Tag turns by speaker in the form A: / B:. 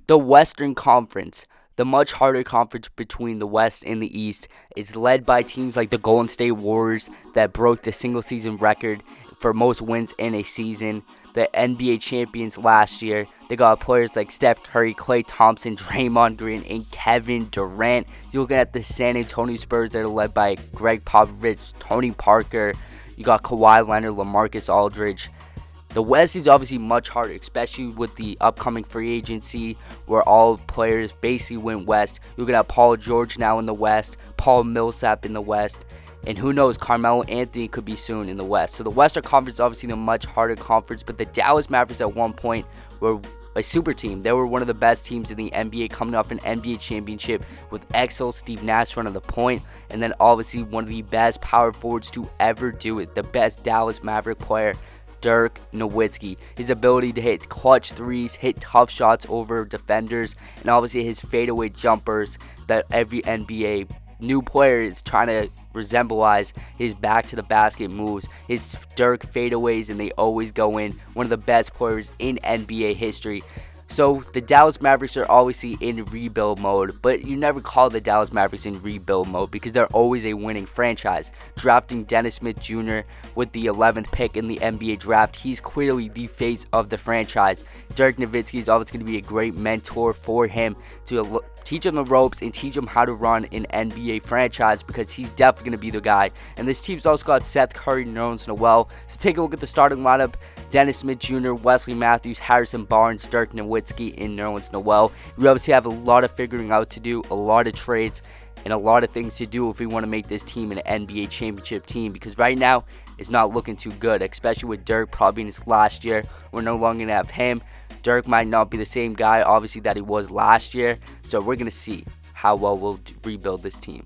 A: The Western Conference, the much harder conference between the West and the East, is led by teams like the Golden State Warriors that broke the single season record for most wins in a season. The NBA champions last year, they got players like Steph Curry, Klay Thompson, Draymond Green, and Kevin Durant. You're looking at the San Antonio Spurs that are led by Greg Popovich, Tony Parker. You got Kawhi Leonard, LaMarcus Aldridge. The West is obviously much harder, especially with the upcoming free agency where all players basically went west. You're going to have Paul George now in the West, Paul Millsap in the West, and who knows, Carmelo Anthony could be soon in the West. So the Western Conference is obviously the much harder conference, but the Dallas Mavericks at one point were a super team. They were one of the best teams in the NBA, coming off an NBA championship with Exo, Steve Nash running the point, and then obviously one of the best power forwards to ever do it, the best Dallas Maverick player, Dirk Nowitzki. His ability to hit clutch threes, hit tough shots over defenders, and obviously his fadeaway jumpers that every NBA new player is trying to resemblize. His back to the basket moves, his Dirk fadeaways, and they always go in. One of the best players in NBA history. So the Dallas Mavericks are obviously in rebuild mode, but you never call the Dallas Mavericks in rebuild mode because they're always a winning franchise. Drafting Dennis Smith Jr. with the 11th pick in the NBA draft, he's clearly the face of the franchise. Dirk Nowitzki is obviously going to be a great mentor for him to teach him the ropes and teach him how to run an NBA franchise because he's definitely going to be the guy. And this team's also got Seth Curry, Nerlens Noel. So take a look at the starting lineup. Dennis Smith Jr., Wesley Matthews, Harrison Barnes, Dirk Nowitzki, and Nerlens Noel. We obviously have a lot of figuring out to do, a lot of trades, and a lot of things to do if we want to make this team an NBA championship team, because right now it's not looking too good, especially with Dirk probably in his last year. We're no longer going to have him. Dirk might not be the same guy, obviously, that he was last year, so we're going to see how well we'll rebuild this team.